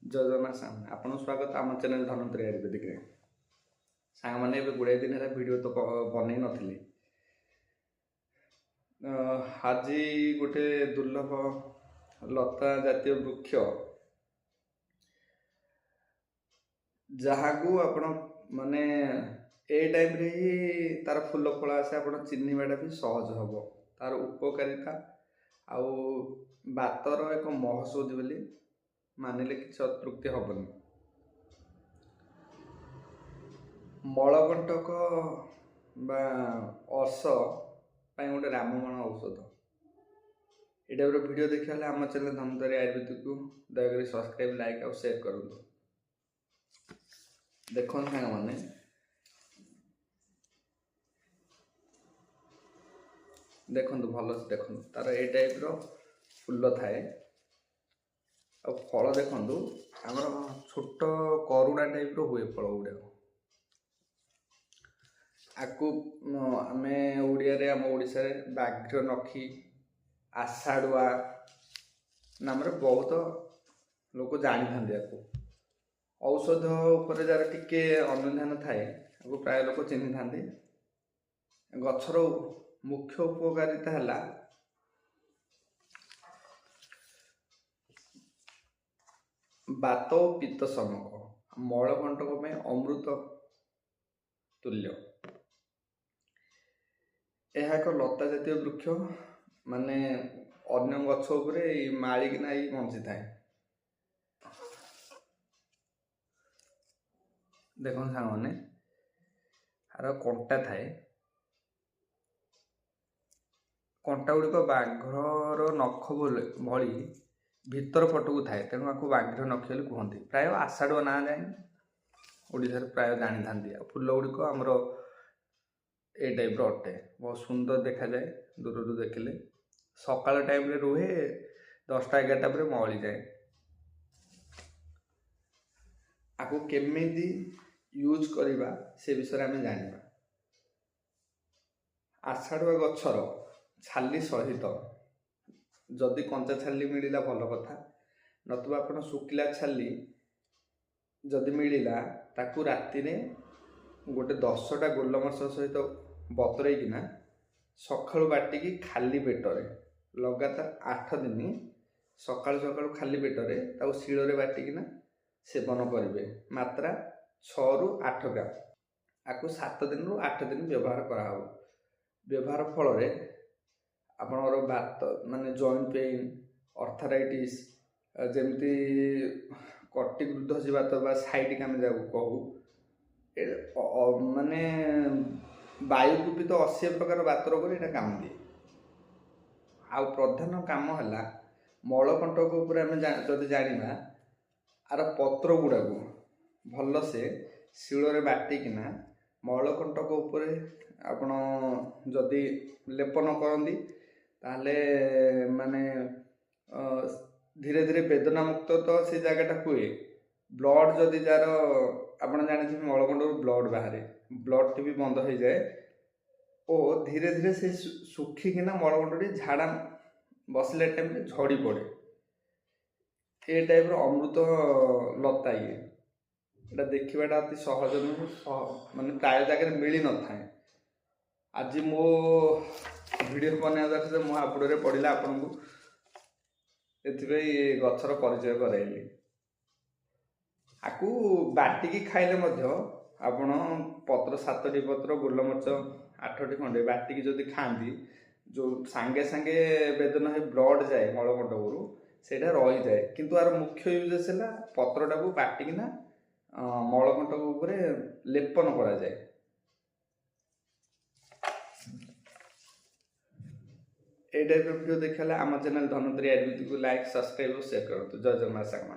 जय जगन्नाथ सामने आपन स्वागत आम चैनल धनंतरी आयुर्वेदिक रे सांग माने गुड़ाई दिन है वीडियो तो बन नी आज गोटे दुर्लभ लता जातीय वृक्ष जहाँ को आपण माने ए टाइम रे ही तार फूल फल आसे आपण चिन्हवाटा भी सहज हम तार उपकारिता आउ बातर एक महसूद बोली मानिले किसी अतृप्ति हेनी मलकंटक बा अर्श गोटे रामबाण औषध ये टाइप वीडियो देखा आम चैनल धनंतरी आयुर्वेदिक को दयाकोरी सब्सक्राइब लाइक और शेयर करूँ। देखो साग मैंने देखु भल से देखु तार ये टाइप फूल थाए और फल देखु आमर छोट करुणा टाइप हुए फल गुड़ाक आकु आम ओडिया आम ओडिशा बाघ्र नखी आषाढ़ुआ नाम बहुत लोक जानी था औषध उपर जार टिके अनुधान थाए प्राय लोक चिन्ह था गछर मुख्य उपकारिता है बात और पित्त समक मलकंटक में अमृत तुल्य यह एक लता जातीय वृक्ष माने अन्य गछ उपरे मालिकिना बंची थाए देख सांग मैंने यार कंटा थाए कंटा गुड़िक बाघर नख भली भीतर पटक थाए तेणु आपको बाघ्र नखी बोली कहते प्राय आषाढ़ ना जाए ओडिशा प्राय जानी था फूल गुड़िक आमर ए टाइप अटे बहुत सुंदर देखा जाए दूर देखिले सकाल टाइम रे रुहे 10टा 11टा पर मौली जाए आपको केमिति यूज करवा से विषय आम जाना आषाढ़ुआ गछर छाली सहित जदि कंचा छाली मिलला भल कथा नतुबा आपण सुखिला छाली जदि मिलला ताकू राति रे गोटे 10टा गोलमरिच सहित बतरईकिना सकाळु बाटिकी खाली पेटरे लगातार 8 दिन सकाळु सकाळु खाली पेटरे ताकू शिଳରେ बाटिकिना सेवन करेंगे मात्रा 6 ରୁ 8 ग्राम आपको 7 दिन ରୁ 8 दिन व्यवहार करा व्यवहार फल आपणर बात माने जॉइंट पेन अर्थराइटिस जमती कटिक वृद्धजीवात साइटिक आम जहाँ कहू माने वायु कुपित 80 प्रकार बात रोग ये काम दिए आ प्रधान काम है मलकंटक उपर आम जदि जाना आर पत्र गुड़ा को भल से शिଳରେ बाटिकिना मलकंटक उपर आपण जदि लेपन करती ताहले माने धीरे धीरे वेदना मुक्त तो से जगटा हुए ब्लड जदि जार आपण जानी मलकंटक ब्लड बाहर ब्लड टी भी बंद हो जाए और धीरे धीरे से सुखिकिना मलकंटटी झाड़ा बसला टाइम झड़ी पड़े ये टाइप अमृत लता ये देखा अति सहज नुह माने प्राय जगह मिल न था आज मो वीडियो बना दरकार मो हापुड़े पड़ा आपन को एथि गछर परिचय कराइली आकु बाटिकी खाइले आपण पत्र 7टी पत्र गोलमरिच 8टी खंडे बाटिकी जदि खाती जो सांगे सांगे वेदना है ब्लड जाए मलकंटकरू सेटा रही जाए किंतु यार मुख्य यूजेस है पत्रटा को बाटिकिना मलकंटक उपरे लेपन करा जाए। ये टाइप वीडियो देखा आम चैनल धनंतरी आयुर्वेदिक को लाइक सब्सक्राइब और शेयर करूँ। जय जगन्नाथ साग।